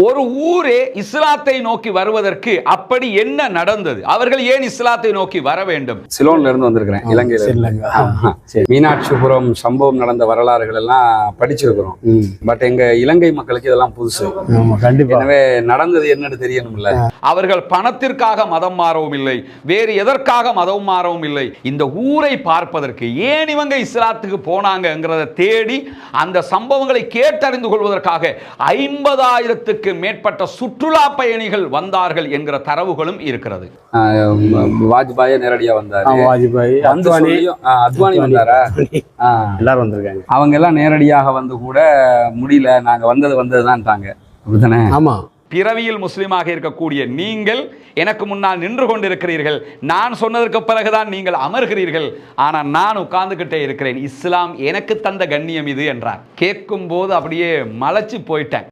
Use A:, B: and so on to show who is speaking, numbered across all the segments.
A: ஒரு ஊரே இஸ்லாத்தை நோக்கி வருவதற்கு அப்படி என்ன நடந்தது? அவர்கள் ஏன் இஸ்லாத்தை நோக்கி வர வேண்டும்?
B: சிலோன்ல இருந்து வந்திருக்கிறேன், இலங்கையில. மீனாட்சிபுரம் சம்பவம் நடந்த வரலாறுகள் எல்லாம் படிச்சிருக்கிறோம். பட் எங்க இலங்கை மக்களுக்கு இதெல்லாம் புதுசு. எனவே நடந்தது என்னன்னு தெரியணும்ல.
A: அவர்கள் பணத்திற்காக மதம் மாறவும் இல்லை, வேறு எதற்காக மதம் மாறவும் இல்லை. இந்த ஊரை பார்ப்பதற்கு ஏன் இவங்க இஸ்லாத்துக்கு போனாங்கிறத தேடி அந்த சம்பவங்களை கேட்டறிந்து கொள்வதற்காக 50,000க்கு மேற்பட்ட சுற்றுலா பயணிகள் வந்தார்கள் என்கிற தரவுகளும் இருக்கிறது.
B: வாஜ்பாய் நேரடியா வந்தாரு,
A: அத்வானி
B: வந்தாரா, எல்லாரும் வந்திருக்காங்க. அவங்க எல்லாம் நேரடியாக வந்து கூட முடியல, நாங்க வந்ததுதான். அப்படித்தானே?
A: ஆமா. பிறவியில் முஸ்லிமாக இருக்கக்கூடிய நீங்கள் எனக்கு முன்னால் நின்று கொண்டிருக்கிறீர்கள். நான் சொன்னதற்கு பிறகுதான் நீங்கள் அமர்கிறீர்கள். ஆனால் நான் உட்கார்ந்துகிட்டே இருக்கிறேன். இஸ்லாம் எனக்கு தந்த கண்ணியம் இது என்றார். கேட்கும் போது அப்படியே மலைச்சு போயிட்டேன்.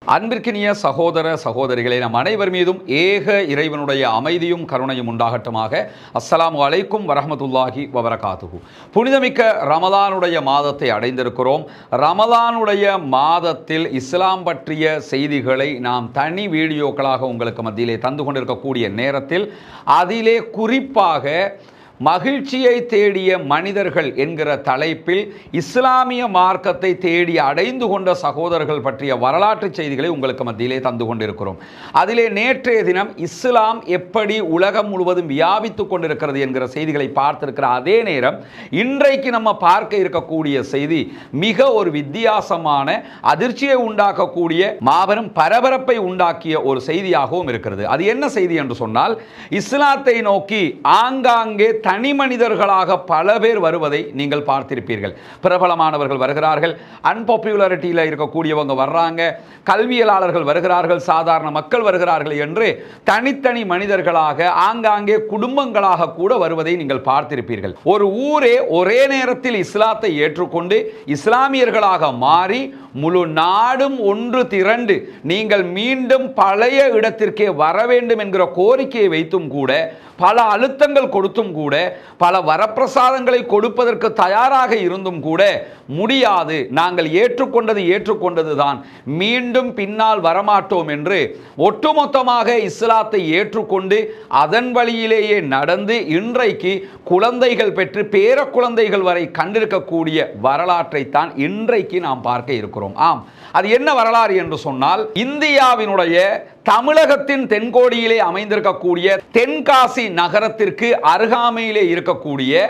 A: அன்பிற்கினிய சகோதர சகோதரிகளே, நம் அனைவர் மீதும் ஏக இறைவனுடைய அமைதியும் கருணையும் உண்டாகட்டுமாக. அஸ்ஸலாமு அலைக்கும் வரஹ்மத்துல்லாஹி வபரகாத்துஹு. புனிதமிக்க ரமலானுடைய மாதத்தை அடைந்திருக்கிறோம். ரமலானுடைய மாதத்தில் இஸ்லாம் பற்றிய செய்திகளை நாம் தனி வீடியோக்களாக உங்களுக்கு மத்தியிலே தந்து கொண்டிருக்கக்கூடிய நேரத்தில் அதிலே குறிப்பாக மகிழ்ச்சியை தேடிய மனிதர்கள் என்கிற தலைப்பில் இஸ்லாமிய மார்க்கத்தை தேடி அடைந்து கொண்ட சகோதரர்கள் பற்றிய வரலாற்று செய்திகளை உங்களுக்கு மத்தியிலே தந்து கொண்டிருக்கிறோம். அதிலே நேற்றைய தினம் இஸ்லாம் எப்படி உலகம் முழுவதும் வியாபித்து கொண்டிருக்கிறது என்கிற செய்திகளை பார்த்திருக்கிற அதே நேரம் இன்றைக்கு நம்ம பார்க்க இருக்கக்கூடிய செய்தி மிக ஒரு வித்தியாசமான, அதிர்ச்சியை உண்டாக்கக்கூடிய, மாபெரும் பரபரப்பை உண்டாக்கிய ஒரு செய்தியாகவும் இருக்கிறது. அது என்ன செய்தி என்று சொன்னால், இஸ்லாத்தை நோக்கி ஆங்காங்கே தனி மனிதர்களாக பல பேர் வருவதை நீங்கள் பார்த்திருப்பீர்கள். பிரபலமானவர்கள் வருகிறார்கள், அன்பாப்புலாரிட்டியில் இருக்கக்கூடியவங்க வர்றாங்க, கல்வியலாளர்கள் வருகிறார்கள், சாதாரண மக்கள் வருகிறார்கள் என்று தனித்தனி மனிதர்களாக ஆங்காங்கே குடும்பங்களாக கூட வருவதை நீங்கள் பார்த்திருப்பீர்கள். ஒரு ஊரே ஒரே நேரத்தில் இஸ்லாத்தை ஏற்றுக்கொண்டு இஸ்லாமியர்களாக மாறி முழு நாடும் ஒன்று திரண்டு நீங்கள் மீண்டும் பழைய இடத்திற்கே வர வேண்டும் என்கிற கோரிக்கையை வைத்தும் கூட, பல அழுத்தங்கள் கொடுத்தும் கூட, பல வரப்பிரசாதங்களை கொடுப்பதற்கு தயாராக இருந்தும் கூட முடியாது, நாங்கள் ஏற்றுக்கொண்டது தான், மீண்டும் பின்னால் வரமாட்டோம் என்று ஒட்டுமொத்தமாக இஸ்லாத்தை ஏற்றுக்கொண்டு அதன் வழியிலேயே நடந்து இன்றைக்கு குழந்தைகள் பெற்று பேர குழந்தைகள் வரை கண்டிருக்கக்கூடிய வரலாற்றை தான் இன்றைக்கு நாம் பார்க்க இருக்கிறோம். ஆம், அது என்ன வரலாறு என்று சொன்னால், இந்தியாவினுடைய தமிழகத்தின் தென்கோடியிலே அமைந்திருக்கக்கூடிய தென்காசி நகரத்திற்கு அருகாமையிலே இருக்கக்கூடிய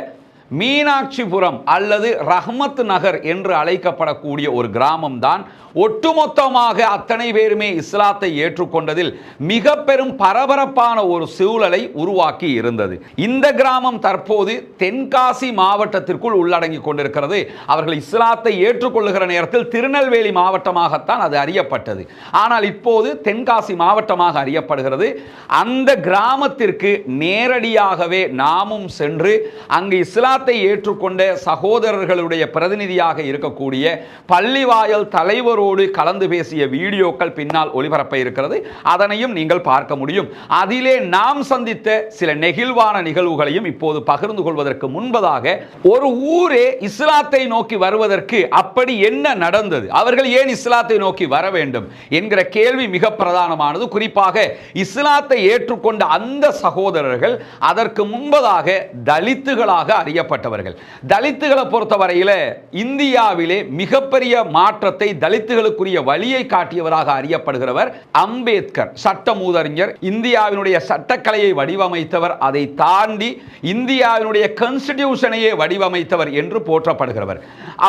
A: மீனாட்சிபுரம் அல்லது ரஹ்மத் நகர் என்று அழைக்கப்படக்கூடிய ஒரு கிராமம் தான் ஒட்டுமொத்தமாக அத்தனை பேருமே இஸ்லாத்தை ஏற்றுக்கொண்டதில் மிக பெரும் பரபரப்பான ஒரு சூழலை உருவாக்கி இருந்தது. இந்த கிராமம் தற்போது தென்காசி மாவட்டத்திற்குள் உள்ளடங்கி கொண்டிருக்கிறது. அவர்கள் இஸ்லாத்தை ஏற்றுக்கொள்ளுகிற நேரத்தில் திருநெல்வேலி மாவட்டமாகத்தான் அது அறியப்பட்டது. ஆனால் இப்போது தென்காசி மாவட்டமாக அறியப்படுகிறது. அந்த கிராமத்திற்கு நேரடியாகவே நாமும் சென்று அங்கு இஸ்லாத்தை ஏற்றுக்கொண்ட சகோதரர்களுடைய பிரதிநிதியாக இருக்கக்கூடிய பள்ளிவாயல் தலைவர் கலந்து பேசிய வீடியோக்கள் பின்னால் ஒளிபரப்ப இருக்கிறது. அதனையும் நீங்கள் பார்க்க முடியும். அதிலே நாம் சந்தித்த சில நெகிழ்வான நிகழ்வுகளையும் இப்போது பகிர்ந்து கொள்வதற்கு முன்பதாக, ஒரு ஊரே இஸ்லாத்தை நோக்கி வருவதற்கு அப்படி என்ன நடந்தது? அவர்கள் ஏன் இஸ்லாத்தை நோக்கி வர வேண்டும் என்கிற கேள்வி மிக பிரதானமானது. குறிப்பாக இஸ்லாத்தை ஏற்றுக்கொண்ட அந்த சகோதரர்கள் அதற்கு முன்பதாக தலித்துகளாக அறியப்பட்டவர்கள். தலித்துகளை பொறுத்தவரையில் இந்தியாவிலே மிகப்பெரிய மாற்றத்தை, தலித்துகளுக்குரிய வழியை காட்டியவராக அறியப்படுகிறவர் அம்பேத்கர். சட்ட மூதறிஞர், இந்தியாவினுடைய சட்டக்கலையை வடிவமைத்தவர், அதை தாண்டி இந்தியாவினுடைய கான்ஸ்டிடியூஷனையே வடிவமைத்தவர் என்று போற்றப்படுகிறவர்.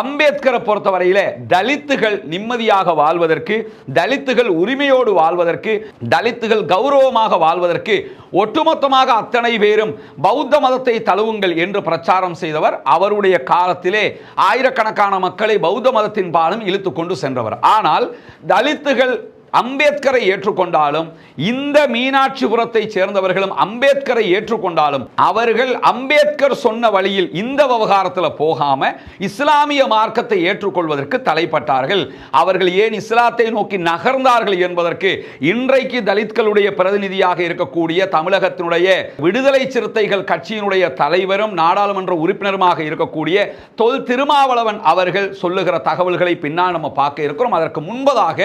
A: அம்பேத்கரை பொறுத்தவரையில தலித்துகள் நிம்மதியாக வாழ்வதற்கு, தலித்துகள் உரிமையோடு வாழ்வதற்கு, தலித்துகள் கௌரவமாக வாழ்வதற்கு ஒட்டுமொத்தமாக அத்தனை பேரும் பௌத்த மதத்தை தழுவுங்கள் என்று பிரச்சாரம் செய்தவர். அவருடைய காலத்திலே ஆயிரக்கணக்கான மக்களை பௌத்த மதத்தின் பாலும் இழுத்து கொண்டு சென்றவர். ஆனால் தலித்துகள் அம்பேத்கரை ஏற்றுக்கொண்டாலும் இந்த மீனாட்சிபுரத்தை சேர்ந்தவர்களும் அம்பேத்கரை ஏற்றுக்கொண்டாலும் அவர்கள் அம்பேத்கர் சொன்ன வழியில் இந்த விவகாரத்தில் போகாம இஸ்லாமிய மார்க்கத்தை ஏற்றுக்கொள்வதற்கு தலைப்பட்டார்கள். அவர்கள் ஏன் இஸ்லாத்தை நோக்கி நகர்ந்தார்கள் என்பதற்கு இன்றைக்கு தலித்களுடைய பிரதிநிதியாக இருக்கக்கூடிய தமிழகத்தினுடைய விடுதலை சிறுத்தைகள் கட்சியினுடைய தலைவரும் நாடாளுமன்ற உறுப்பினருமாக இருக்கக்கூடிய தொல் திருமாவளவன் அவர்கள் சொல்லுகிற தகவல்களை பின்னால் நம்ம பார்க்க இருக்கிறோம். அதற்கு முன்பதாக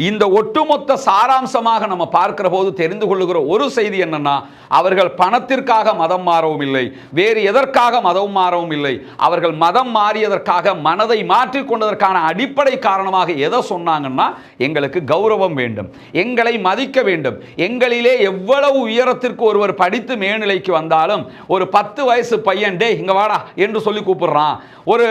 A: இந்த ஒட்டுமொத்த சாராம்சமாக நம்ம பார்க்கிற போது தெரிந்து கொள்ளுகிற ஒரு செய்தி என்னன்னா, அவர்கள் பணத்திற்காக மதம் மாறவும் இல்லை, வேறு எதற்காக மதம் மாறவும் இல்லை. அவர்கள் மதம் மாறியதற்காக மனதை மாற்றிக் கொண்டதற்கான அடிப்படை காரணமாக எதை சொன்னாங்கன்னா, எங்களுக்கு கௌரவம் வேண்டும், எங்களை மதிக்க வேண்டும், எங்களிலே எவ்வளவு உயரத்திற்கு ஒருவர் படித்து மேல்நிலைக்கு வந்தாலும் ஒரு 10 வயசு பையன் டே இங்க வாடா என்று சொல்லி கூப்பிடுறான், ஒரு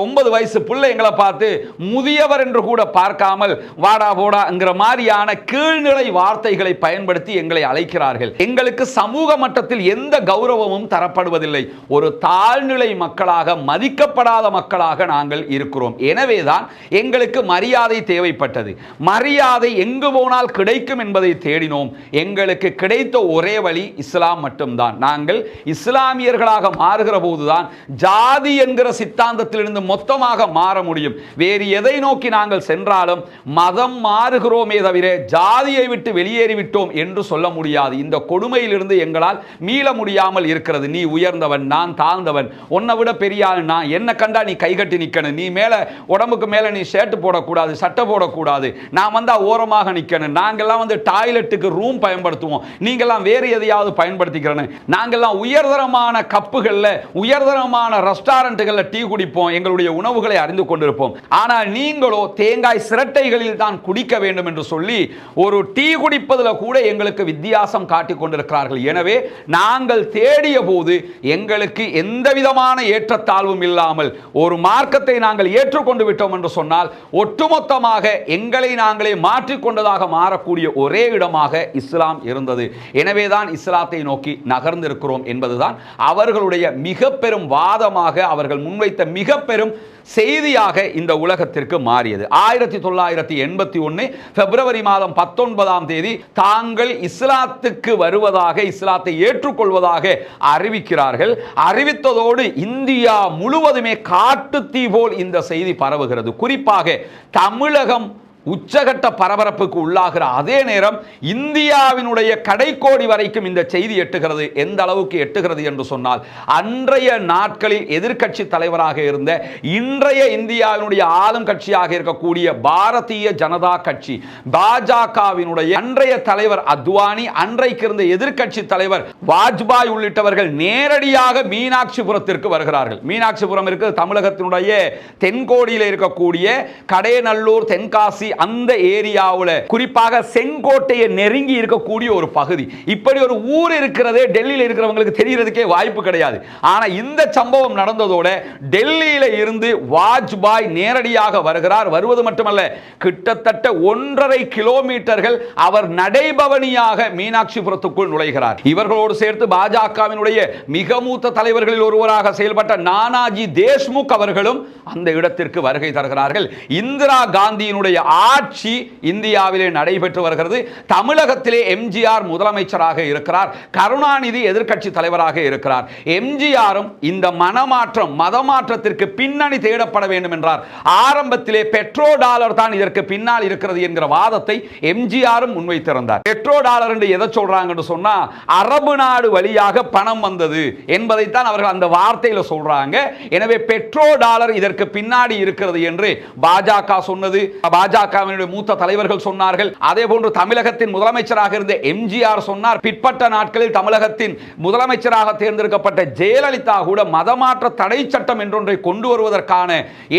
A: 9 வயசு பிள்ளை எங்களை பார்த்து முதியவர் என்று கூட பார்க்காமல் வாடா போடாங்கிற மாதிரியான கீழ்நிலை வார்த்தைகளை பயன்படுத்தி எங்களை அழைக்கிறார்கள். எங்களுக்கு சமூக மட்டத்தில் எந்த கௌரவமும் தரப்படுவதில்லை. ஒரு தாழ்நிலை மக்களாக, மதிக்கப்படாத மக்களாக நாங்கள் இருக்கிறோம். எனவேதான் எங்களுக்கு மரியாதை தேவைப்பட்டது. மரியாதை எங்கு போனால் கிடைக்கும் என்பதை தேடினோம். எங்களுக்கு கிடைத்த ஒரே வழி இஸ்லாம் மட்டும்தான். நாங்கள் இஸ்லாமியர்களாக மாறுகிற போதுதான் ஜாதி என்கிற சித்தாந்தத்திலிருந்து மொத்தமாக மாற முடியும். வேறு எதை நோக்கி நாங்கள் சென்றாலும் மதம் மாறுகிறோமே தவிர ஜாதியை விட்டு வெளியேறிவிட்டோம் என்று சொல்ல முடியாது. இந்த கொடுமையிலிருந்து எங்களால் மீள முடியாமல் இருக்கிறது. நீ உயர்ந்தவன், நான் தாழ்ந்தவன், உன்னை விட பெரிய ஆள் நான், என்ன கண்டா நீ கைகட்டி நிற்கணும், நீ மேல உடம்புக்கு மேல நீ ஷர்ட் போடக்கூடாது, சட்டை போடக்கூடாது, நான் வந்தா ஓரமாக நிற்கணும், நாங்கெல்லாம் வந்து டாய்லெட்டுக்கு ரூம் பயன்படுத்துவோம், நீங்கெல்லாம் வேறு எதையாவது பயன்படுத்திக்கிறேன்னு, நாங்கெல்லாம் உயர்தரமான கப்புகள்ல உயர்தரமான ரெஸ்டாரண்ட்டுகளில் டீ குடிப்போம், எங்களுடைய உணவுகளை அறிந்து கொண்டிருப்போம். ஆனால் நீங்களோ தேங்காய் சிரட்டைகளில் தான் குடிக்க வேண்டும் என்று சொல்லி ஒரு டீ குடிப்பதில் கூட எங்களுக்கு வித்தியாசம் காட்டிக் கொண்டிருக்கிறார்கள். எனவே நாங்கள் தேடிய போது எங்களுக்கு எந்த விதமான ஏற்றத்தாழ்வும் இல்லாமல் ஒரு மார்க்கத்தை நாங்கள் ஏற்றுக்கொண்டு விட்டோம் என்று சொன்னால் ஒட்டுமொத்தமாக எங்களை நாங்களே மாற்றிக்கொண்டதாக மாறக்கூடிய ஒரே இடமாக இஸ்லாம் இருந்தது. எனவேதான் இஸ்லாத்தை நோக்கி நகர்ந்திருக்கிறோம் என்பதுதான் அவர்களுடைய மிக பெரும் வாதமாக, அவர்கள் முன்வைத்த மிக பெரும் செய்தியாக இந்த உலகத்திற்கு மாறியது. 1981 பிப்ரவரி மாதம் 19ஆம் தேதி தாங்கள் இஸ்லாத்துக்கு வருவதாக, இஸ்லாத்தை ஏற்றுக்கொள்வதாக அறிவிக்கிறார்கள். அறிவித்ததோடு இந்தியா முழுவதுமே காட்டுத்தீ போல் இந்த செய்தி பரவுகிறது. குறிப்பாக தமிழகம் உச்சகட்ட பரபரப்புக்கு உள்ளாகிற அதே நேரம் இந்தியாவினுடைய கடைக்கோடி வரைக்கும் இந்த செய்தி எட்டுகிறது. எந்த அளவுக்கு எட்டுகிறது என்று சொன்னால், அன்றைய நாட்களில் எதிர்க்கட்சி தலைவராக இருந்த இன்றைய இந்தியாவினுடைய ஆளும் கட்சியாக இருக்கக்கூடிய பாரதிய ஜனதா கட்சி, பாஜகவினுடைய அன்றைய தலைவர் அத்வானி, அன்றைக்கு இருந்த எதிர்க்கட்சி தலைவர் வாஜ்பாய் உள்ளிட்டவர்கள் நேரடியாக மீனாட்சிபுரத்திற்கு வருகிறார்கள். மீனாட்சிபுரம் இருக்கிறது தமிழகத்தினுடைய தென்கோடியில் இருக்கக்கூடிய கடையநல்லூர், தென்காசி அந்த ஏரியாவுல, குறிப்பாக செங்கோட்டையை நெருங்கி இருக்கக்கூடிய ஒரு பகுதி. இப்படி ஒரு ஊர் இருக்கிறதே டெல்லியில் இருக்கிறவங்களுக்கு தெரியறதுக்கே வாய்ப்பு கிடையாது. ஆனா இந்த சம்பவம் நடந்ததோட டெல்லியில இருந்து வாஜ்பாய் நேரடியாக வருகிறார். வருவது மட்டுமல்ல, கிட்டத்தட்ட 1.5 கிலோமீட்டர்கள் அவர் நடைபவனியாக மீனாட்சிபுரத்துக்குள் நுழைகிறார். இவர்களோடு சேர்த்து பாஜகவினுடைய மிக மூத்த தலைவர்களில் ஒருவராக செயல்பட்ட நானாஜி தேஷ்முக் அவர்களும் அந்த இடத்திற்கு வருகை தருகிறார்கள். இந்திரா காந்தியினுடைய ஆட்சி இந்தியாவிலே நடைபெற்று வருகிறது. தமிழகத்திலே எம்ஜிஆர் முதலமைச்சராக இருக்கிறார், கருணாநிதி எதிர்க்கட்சி தலைவராக இருக்கிறார். எம்ஜிஆரும் இந்த மனமாற்றம், மதமாற்றத்திற்கு பின்னணி தேடப்பட வேண்டும் என்றார். ஆரம்பத்திலே பெட்ரோ டாலர் தான் இதற்கு பின்னால் இருக்கிறது என்கிற வாதத்தை எம்ஜிஆரும் முன்வைத்திருந்தார். பெட்ரோ டாலர் என்று எதை சொல்றாங்கன்னு சொன்னா, அரபு நாடு வழியாக பணம் வந்தது என்பதைத்தான் அவர்கள் அந்த வார்த்தையில சொல்றாங்க. எனவே பெட்ரோ டாலர் இதற்கு பின்னாடி இருக்கிறது என்று பாஜக சொன்னது, பாஜகவினுடைய மூத்த தலைவர்கள் சொன்னார்கள். அதே போன்று தமிழகத்தின் முதலமைச்சராக இருந்த எம்ஜிஆர் சொன்னார். பிற்பட்ட நாட்களில் தமிழகத்தின் முதலமைச்சராக தேர்ந்தெடுக்கப்பட்ட ஜெயலலிதா கூட மதமாற்ற தடை சட்டம் என்றொன்றை கொண்டு வருவதற்கான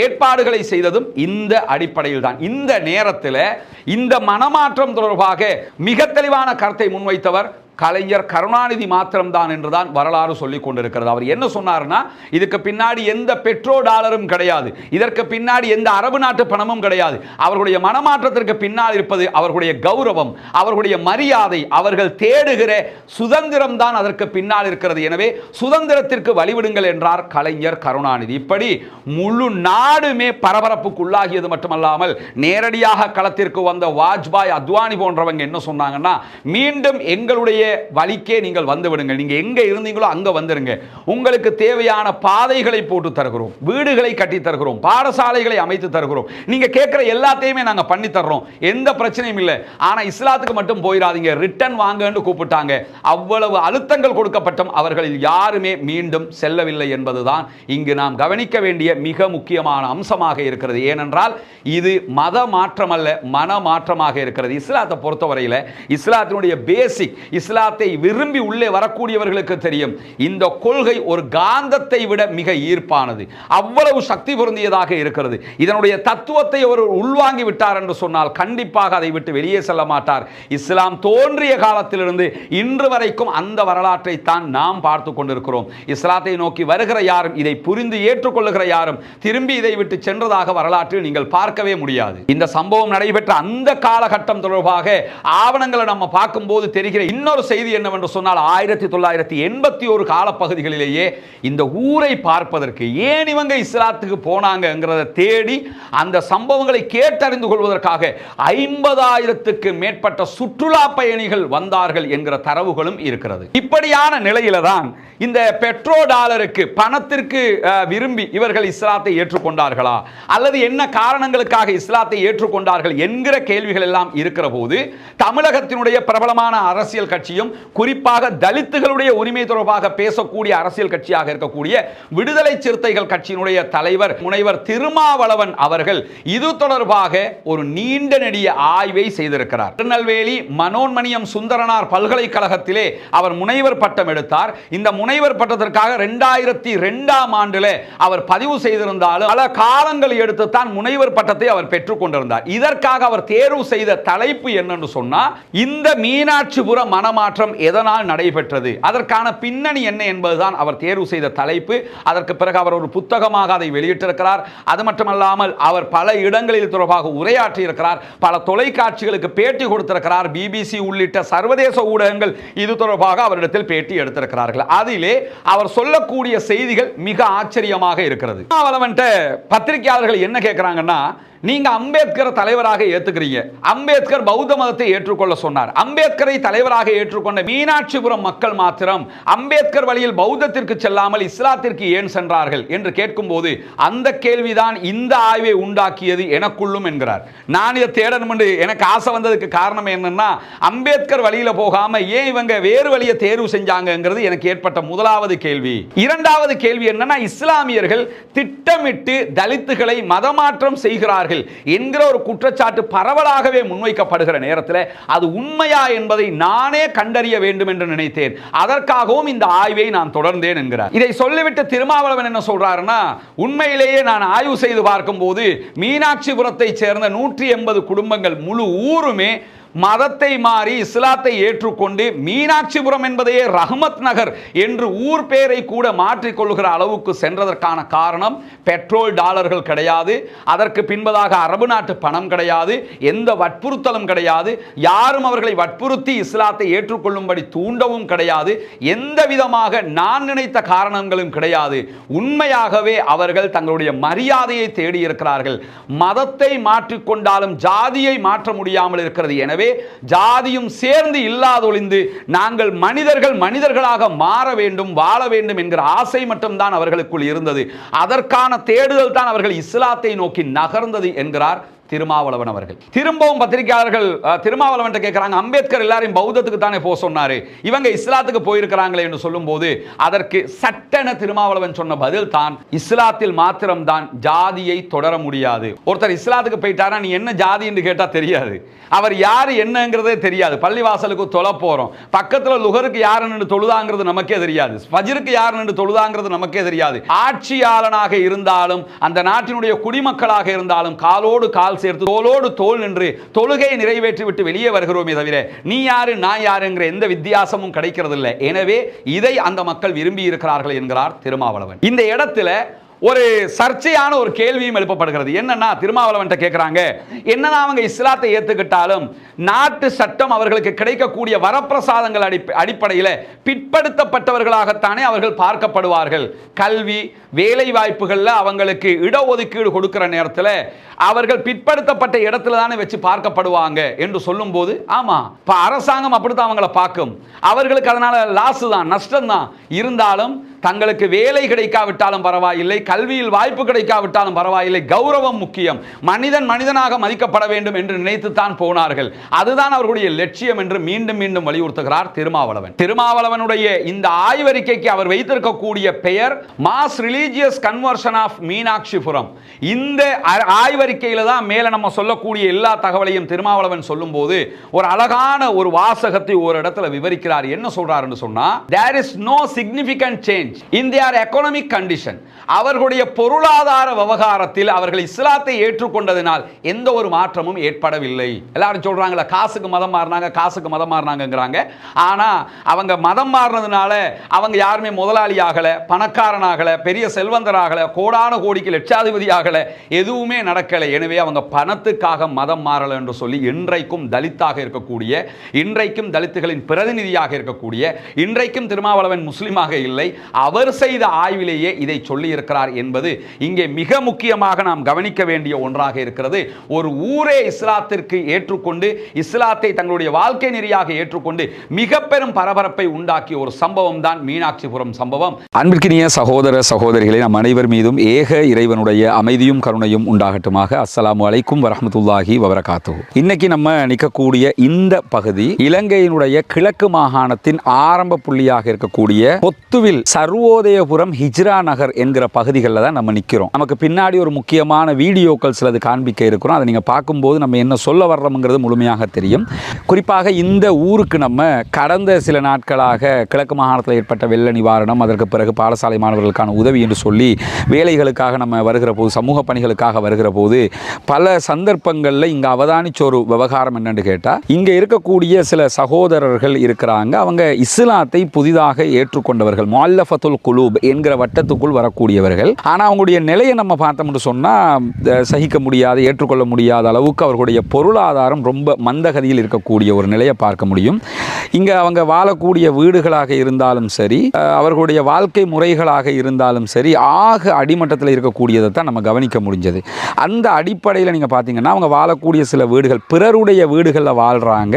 A: ஏற்பாடுகளை செய்ததும் இந்த அடிப்படையில் தான். இந்த நேரத்தில் இந்த மனமாற்றம் தொடர்பாக மிக தெளிவான கருத்தை முன்வைத்தவர் கலைஞர் கருணாநிதி மாத்திரம்தான் என்றுதான் வரலாறு சொல்லிக் கொண்டிருக்கிறது. அவர் என்ன சொன்னார்னா, இதுக்கு பின்னாடி எந்த பெட்ரோ டாலரும் கிடையாது, இதற்கு பின்னாடி எந்த அரபு நாட்டு பணமும் கிடையாது. அவர்களுடைய மனமாற்றத்திற்கு பின்னால் இருப்பது அவர்களுடைய கௌரவம், அவர்களுடைய மரியாதை, அவர்கள் தேடுகிற சுதந்திரம் தான் அதற்கு பின்னால் இருக்கிறது. எனவே சுதந்திரத்திற்கு வழிவிடுங்கள் என்றார் கலைஞர் கருணாநிதி. இப்படி முழு நாடுமே பரபரப்புக்குள்ளாகியது மட்டுமல்லாமல் நேரடியாக களத்திற்கு வந்த வாஜ்பாய், அத்வானி போன்றவங்க என்ன சொன்னாங்கன்னா, மீண்டும் எங்களுடைய வழிக்கே நீங்கள் வந்து விடுங்கள், நீங்க எங்க இருந்தீங்களோ அங்க வந்துருங்க, உங்களுக்கு தேவையான பாதைகளை போட்டு தருகிறோம், வீடுகளை கட்டி தருகிறோம், பாடசாலைகளை அமைத்து தருகிறோம், நீங்க கேட்கிற எல்லாத்தையுமே நாங்க பண்ணி தர்றோம், எந்த பிரச்சனையும் இல்லை. ஆனா இஸ்லாத்துக்கு மட்டும் போயிடாதீங்க, ரிட்டர்ன் வாங்கன்னு கூப்பிட்டாங்க. அவ்வளவு அழுத்தங்கள் கொடுக்கப்பட்டும் அவர்களில் யாருமே மீண்டும் செல்லவில்லை என்பதுதான் இங்கு நாம் கவனிக்க வேண்டிய மிக முக்கியமான அம்சமாக இருக்கிறது. ஏனென்றால் இது மத மாற்றம் அல்ல, மன மாற்றமாக இருக்கிறது. இஸ்லாத்தை பொறுத்தவரையில் இஸ்லாத்தினுடைய பேசிக், இஸ்லாத்தை விரும்பி உள்ளே வரக்கூடியவர்களுக்கு தெரியும், இந்த கொள்கை ஒரு காந்தத்தை விட மிக ஈர்ப்பானது, அவ்வளவு சக்தி பொருந்தியதாக இருக்கிறது. இதனுடைய தத்துவத்தை அவர் உள்வாங்கி விட்டார் என்று சொன்னால் கண்டிப்பாக அதை விட்டு வெளியே செல்ல மாட்டார். இஸ்லாம் தோன்றிய காலத்திலிருந்து இன்று வரைக்கும் அந்த வரலாற்றை தான் நாம் பார்த்து கொண்டிருக்கிறோம். இஸ்லாத்தை நோக்கி வருகிற யாரும், இதை புரிந்து ஏற்றுக்கொள்ளுகிற யாரும் திரும்பி இதை விட்டு சென்றதாக வரலாற்றில் நீங்கள் பார்க்கவே முடியாது. இந்த சம்பவம் நடைபெற்ற அந்த காலகட்டம் தொடர்பாக ஆவணங்களை நம்ம பார்க்கும்போது தெரிகிற இன்னொரு செய்தி என்னவென்று சொன்னால், 1981 காலப்பகுதிகளிலேயே இந்த ஊரை பார்ப்பதற்கு ஏன் இவங்க இஸ்லாத்துக்கு போனாங்கிறத தேடி அந்த சம்பவங்களை கேட்டறிந்து கொள்வதற்காக 50,000க்கு மேற்பட்ட சுற்றுலா பயணிகள் வந்தார்கள் என்கிற தரவுகளும் இருக்கிறது. இப்படியான நிலையில தான் இந்த பெட்ரோ டாலருக்கு, பணத்திற்கு விரும்பி இவர்கள் இஸ்லாத்தை ஏற்றுக்கொண்டார்களா அல்லது என்ன காரணங்களுக்காக இஸ்லாத்தை ஏற்றுக்கொண்டார்கள் என்கிற கேள்விகள் எல்லாம் இருக்கிற போது, தமிழகத்தினுடைய பிரபலமான அரசியல் கட்சியும் குறிப்பாக தலித்துகளுடைய உரிமை தொடர்பாக பேசக்கூடிய அரசியல் கட்சியாக இருக்கக்கூடிய விடுதலை சிறுத்தைகள் கட்சியினுடைய தலைவர் முனைவர் திருமாவளவன் அவர்கள் இது தொடர்பாக ஒரு நீண்ட நெடிய ஆய்வை செய்திருக்கிறார். திருநெல்வேலி மனோன்மணியம் சுந்தரனார் பல்கலைக்கழகத்திலே அவர் முனைவர் பட்டம் எடுத்தார். இந்த முனைவர் பட்டத்திற்காக 2002ஆம் ஆண்டில் அவர் பதிவு செய்திருந்தாலும் பல காலங்கள் எடுத்து தான் முனைவர் பட்டத்தை அவர் பெற்றுக் கொண்டிருந்தார். இதற்காக அவர் தேர்வு செய்த தலைப்பு என்னன்னு சொன்னா, இந்த மீனாட்சிபுர மனமாற்றம் எதனால் நடைபெற்றது, அதற்கான பின்னணி என்ன என்பதுதான் அவர் தேர்வு செய்த தலைப்பு. அதற்கு பிறகு அவர் ஒரு புத்தகமாக அதை வெளியிட்டிருக்கிறார். அது மட்டுமல்லாமல் அவர் பல இடங்களில் தொடர்பாக உரையாற்றி இருக்கிறார், பல தொலைக்காட்சிகளுக்கு பேட்டி கொடுத்திருக்கிறார். பிபிசி உள்ளிட்ட சர்வதேச ஊடகங்கள் இது தொடர்பாக அவரிடத்தில் பேட்டி எடுத்திருக்கிறார்கள். அதிலே அவர் சொல்லக்கூடிய செய்திகள் மிக ஆச்சரியமாக இருக்கிறது. பத்திரிகையாளர்கள் என்ன கேட்கிறாங்கன்னா, நீங்க அம்பேத்கர் தலைவராக ஏத்துக்கிறீங்க, அம்பேத்கர் பௌத்த மதத்தை ஏற்றுக்கொள்ள சொன்னார், அம்பேத்கரை தலைவராக ஏற்றுக்கொண்ட மீனாட்சிபுரம் மக்கள் மாத்திரம் அம்பேத்கர் வழியில் பௌத்தத்திற்கு செல்லாமல் இஸ்லாத்திற்கு ஏன் சென்றார்கள் என்று கேட்கும்போது, அந்த கேள்விதான் இந்த ஆய்வை உண்டாக்கியது எனக்குள்ளும் என்கிறார். நான் இதை தேடணும் என்று எனக்கு ஆசை வந்ததுக்கு காரணம் என்னன்னா, அம்பேத்கர் வழியில போகாம ஏன் இவங்க வேறு வழியை தேர்வு செஞ்சாங்கிறது எனக்கு ஏற்பட்ட முதலாவது கேள்வி. இரண்டாவது கேள்வி என்னன்னா, இஸ்லாமியர்கள் திட்டமிட்டு தலித்துகளை மதமாற்றம் செய்கிறார்கள் என்கிற ஒரு குற்றச்சாட்டு பரவலாகவே முன்வைக்கப்படுகிற நேரத்தில் அது உண்மையா என்பதை நானே கண்டறிய வேண்டும் என்று நினைத்தேன். அதற்காகவும் இந்த ஆய்வை நான் தொடர்ந்தேன் என்கிறார். இதை சொல்லிவிட்டு திருமாவளவன் என்ன சொல்றாருன்னா, உண்மையிலேயே நான் ஆய்வு செய்து பார்க்கும்போது மீனாட்சிபுரத்தை சேர்ந்த 180 குடும்பங்கள், முழு ஊருமே மதத்தை மாறி இஸ்லாத்தை ஏற்றுக்கொண்டு மீனாட்சிபுரம் என்பதையே ரஹ்மத் நகர் என்று ஊர் பேரை கூட மாற்றிக்கொள்ளுகிற அளவுக்கு சென்றதற்கான காரணம் பெட்ரோல் டாலர்கள் கிடையாது, அதற்கு பின்பதாக அரபு நாட்டு பணம் கிடையாது, எந்த வற்புறுத்தலும் கிடையாது, யாரும் அவர்களை வற்புறுத்தி இஸ்லாத்தை ஏற்றுக்கொள்ளும்படி தூண்டவும் கிடையாது, எந்த விதமாக நான் நினைத்த காரணங்களும் கிடையாது. உண்மையாகவே அவர்கள் தங்களுடைய மரியாதையை தேடி இருக்கிறார்கள். மதத்தை மாற்றிக்கொண்டாலும் ஜாதியை மாற்ற முடியாமல் இருக்கிறது. எனவே ஜாதியும் சேர்ந்து இல்லாதொழிந்து நாங்கள் மனிதர்களாக மாற வேண்டும், வாழ வேண்டும் என்கிற ஆசை மட்டும்தான் அவர்களுக்குள் இருந்தது. அதற்கான தேடுதல் தான் அவர்கள் இஸ்லாத்தை நோக்கி நகர்ந்தது என்கிறார் திருமாவளவன் அவர்கள். திரும்பவும் பத்திரிகையாளர்கள் திருமாவளவன் கேட்கிறாங்க, அம்பேத்கர் எல்லாரையும் பௌத்தத்துக்கு தானே போக சொன்னாரு, இவங்க இஸ்லாத்துக்கு போயிருக்கிறாங்களே என்று சொல்லும் போது அதற்கு சட்டென திருமாவளவன் சொன்ன பதில் தான், இஸ்லாத்தில் மாத்திரம் தான் ஜாதியை தொடர முடியாது. ஒருத்தர் இஸ்லாத்துக்கு போயிட்டாரா நீ என்ன ஜாதி என்று கேட்டா தெரியாது, அவர் யாரு என்னங்கிறதே தெரியாது. பள்ளிவாசலுக்கு தொலை போறோம், பக்கத்துல லுகருக்கு யாரு நின்று தொழுதாங்கிறது நமக்கே தெரியாது, ஃபஜ்ருக்கு யாரு நின்று தொழுதாங்கிறது நமக்கே தெரியாது. ஆட்சியாளனாக இருந்தாலும் அந்த நாட்டினுடைய குடிமக்களாக இருந்தாலும் காலோடு கால் கால் சேர்த்து தோளோடு தோள் நின்று தொழுகையை நிறைவேற்றி விட்டு வெளியே வருகிறோமே தவிர நீ யாரு நான் யாருங்கிற எந்த வித்தியாசமும் கிடைக்கிறது இல்லை. எனவே இதை அந்த மக்கள் விரும்பி இருக்கிறார்கள் என்கிறார் திருமாவளவன். இந்த இடத்துல ஒரு சர்ச்சையான ஒரு கேள்வியும் எழுப்பப்படுகிறது. என்னன்னா, திருமாவளவன் கேட்கிறாங்க, என்னன்னா அவங்க இஸ்லாத்தை ஏத்துக்கிட்டாலும் நாட்டு சட்டம் அவர்களுக்கு கிடைக்கக்கூடிய வரப்பிரசாதங்கள் அடிப்படையில் பிற்படுத்தப்பட்டவர்களாகத்தானே அவர்கள் பார்க்கப்படுவார்கள். கல்வி வேலை வாய்ப்புகள்ல அவங்களுக்கு இடஒதுக்கீடு கொடுக்கிற நேரத்தில் அவர்கள் பிற்படுத்தப்பட்ட இடத்துல தானே வச்சு பார்க்கப்படுவாங்க என்று சொல்லும் போது, ஆமா இப்ப அரசாங்கம் அப்படித்தான் அவங்களை பார்க்கும். அவர்களுக்கு அதனால லாஸ் தான், நஷ்டம் தான். இருந்தாலும் தங்களுக்கு வேலை கிடைக்காவிட்டாலும் பரவாயில்லை, கல்வியில் வாய்ப்பு கிடைக்காவிட்டாலும் பரவாயில்லை, கௌரவம் முக்கியம், மனிதன் மனிதனாக மதிக்கப்பட வேண்டும் என்று நினைத்துத்தான் போனார்கள். அதுதான் அவர்களுடைய லட்சியம் என்று மீண்டும் மீண்டும் வலியுறுத்துகிறார் திருமாவளவன். திருமாவளவனுடைய இந்த ஆய்வறிக்கைக்கு அவர் வைத்திருக்கக்கூடிய பெயர் mass religious conversion of Meenakshipuram. இந்த ஆய்வறிக்கையில தான் மேல நம்ம சொல்லக்கூடிய எல்லா தகவலையும் திருமாவளவன் சொல்லும் போது ஒரு அழகான ஒரு வாசகத்தை ஒரு இடத்துல விவரிக்கிறார். என்ன சொல்றாருன்னு சொன்னா, there is no significant change in their economic condition. அவர்களுடைய பொருளாதார விவகாரத்தில் அவர்கள் இஸ்லாத்தை ஏற்றுக்கொண்டதினால் எந்த ஒரு மாற்றமும் ஏற்படவில்லை. எல்லாரும் சொல்றாங்களா காசுக்கு மதம் மாறினாங்க, காசுக்கு மதம் மாறினாங்கங்கறாங்க. ஆனா அவங்க மதம் மாறினதுனால அவங்க யாருமே முதலாளி ஆகல, பணக்காரன் ஆகல, பெரிய செல்வந்தர் ஆகல, கோடான கோடிக்கு லட்சாதிபதி ஆகல, எதுவுமே நடக்கல. எனவே அவங்க பணத்துக்காக மதம் மாறல என்று சொல்லி இன்றைக்கும் தலித்தாக இருக்கக்கூடிய, இன்றைக்கும் தலித்துகளின் பிரதிநிதியாக இருக்கக்கூடிய, இன்றைக்கும் திருமாவளவன் முஸ்லிமாக இல்லை, அவர் செய்த ஆய்விலேயே இதை சொல்லி இருக்கிறார் என்பது இங்கே மிக முக்கியமாக நாம் கவனிக்க வேண்டிய ஒன்றாக இருக்கிறது. ஒரு ஊரே இஸ்லாத்திற்கு ஏற்றுக்கொண்டு இஸ்லாத்தை தங்களுடைய வாழ்க்கை நெறியாக ஏற்றுக்கொண்டு மிக பெரும் பரபரப்பை உண்டாக்கிய ஒரு சம்பவம் தான் மீனாட்சிபுரம் சம்பவம். அன்பிற்கினிய சகோதர சகோதரிகளை நம் அனைவர் மீதும் ஏக இறைவனுடைய அமைதியும் கருணையும் உண்டாகட்டுமாக. அஸ்ஸலாமு அலைக்கும் வரஹ்மத்துல்லாஹி வபரகாத்துஹு. இன்னைக்கு நம்ம நிற்கக்கூடிய இந்த பகுதி இலங்கையினுடைய கிழக்கு மாகாணத்தின் ஆரம்ப புள்ளியாக இருக்கக்கூடிய பொத்துவில் சர்வோதயபுரம் ஹிஜ்ரா நகர் என்கிற பகுதிகளில் தான் நம்ம நிற்கிறோம். நமக்கு பின்னாடி ஒரு முக்கியமான வீடியோக்கள் சிலது காண்பிக்க இருக்கிறோம். அதை நீங்கள் பார்க்கும்போது நம்ம என்ன சொல்ல வர்றோம்ங்கிறது முழுமையாக தெரியும். குறிப்பாக இந்த ஊருக்கு நம்ம கடந்த சில நாட்களாக கிழக்கு மாகாணத்தில் ஏற்பட்ட வெள்ள நிவாரணம், அதற்கு பிறகு பாடசாலை மாணவர்களுக்கான உதவி என்று சொல்லி வேலைகளுக்காக நம்ம வருகிற போது, சமூக பணிகளுக்காக வருகிற போது பல சந்தர்ப்பங்களில் இங்கே அவதானிச்ச ஒரு விவகாரம் என்னன்னு கேட்டால், இங்கே இருக்கக்கூடிய சில சகோதரர்கள் இருக்கிறாங்க. அவங்க இஸ்லாத்தை புதிதாக ஏற்றுக்கொண்டவர்கள், முஅல்லஃபத்துல் குலூப் என்கிற வட்டத்துக்குள் வரக்கூடியவர்கள். ஆனால் அவங்களுடைய நிலையை நம்ம பார்த்தோம்னு சொன்னால் சகிக்க முடியாத, ஏற்றுக்கொள்ள முடியாத அளவுக்கு அவர்களுடைய பொருளாதாரம் ரொம்ப மந்தகதியில் இருக்கக்கூடிய ஒரு நிலையை பார்க்க முடியும். இங்கே அவங்க வாழக்கூடிய வீடுகளாக இருந்தாலும் சரி, அவர்களுடைய வாழ்க்கை முறைகளாக இருந்தாலும் சரி, ஆக அடிமட்டத்தில் இருக்கக்கூடியதை தான் நம்ம கவனிக்க முடிஞ்சது. அந்த அடிப்படையில் நீங்கள் பார்த்தீங்கன்னா அவங்க வாழக்கூடிய சில வீடுகள் பிறருடைய வீடுகளில் வாழ்கிறாங்க.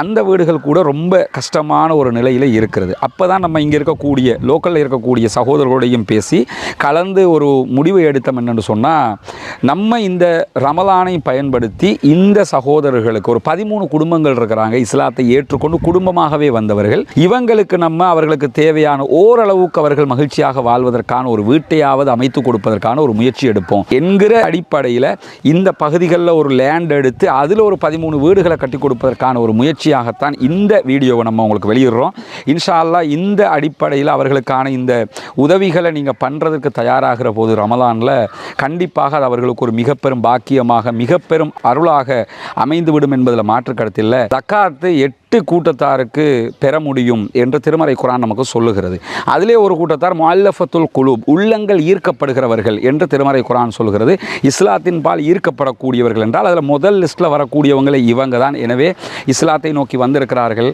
A: அந்த வீடுகள் கூட ரொம்ப கஷ்டமான ஒரு நிலையில் இருக்கிறது. அப்போ தான் நம்ம இங்கே இருக்கக்கூடிய லோக்கலில் இருக்கக்கூடிய சகோதரர்களோடையும் பேசி கலந்து ஒரு முடிவை எடுத்தோம் என்னென்னு சொன்னால், நம்ம இந்த ரமலானை பயன்படுத்தி இந்த சகோதரர்களுக்கு ஒரு 13 குடும்பங்கள் இருக்கிறாங்க, இஸ்லாத்தை ஏற்றுக்கொண்டு குடும்பமாகவே வந்தவர்கள். இவங்களுக்கு நம்ம அவர்களுக்கு தேவையான ஓரளவுக்கு அவர்கள் மகிழ்ச்சியாக வாழ்வதற்கான ஒரு வீட்டையாவது அமைத்து கொடுப்பதற்கான ஒரு முயற்சி எடுப்போம் என்கிற அடிப்படையில் இந்த பகுதிகளில் ஒரு லேண்ட் எடுத்து அதில் ஒரு 13 வீடுகளை கட்டி கொடுப்பதற்கான ஒரு முயற்சியாகத்தான் இந்த வீடியோவை நம்ம உங்களுக்கு வெளியிடுறோம். இன்ஷா அல்லாஹ் இந்த அடிப்படையில் அவர்களுக்கான இந்த உதவிகளை நீங்கள் பண்ணுறதுக்கு தயாராகிற போது ரமலானில் கண்டிப்பாக அது அவர்களுக்கு ஒரு மிக பெரும் பாக்கியமாக, மிக பெரும் அருளாக அமைந்துவிடும் என்பதில் மாற்று கருத்தில்லை. ஜக்காத்து 8 கூட்டத்தாருக்கு பெற முடியும் என்று திருமறை குர்ஆன் நமக்கு சொல்லுகிறது. அதிலே ஒரு கூட்டத்தார் முஅல்லஃபத்துல் குலூப், உள்ளங்கள் ஈர்க்கப்படுகிறவர்கள் என்று திருமறை குர்ஆன் சொல்கிறது. இஸ்லாத்தின் பால் ஈர்க்கப்படக்கூடியவர்கள் என்றால் அதில் முதல் லிஸ்ட்டில் வரக்கூடியவங்களை இவங்க தான். எனவே இஸ்லாத்தை நோக்கி வந்திருக்கிறார்கள்,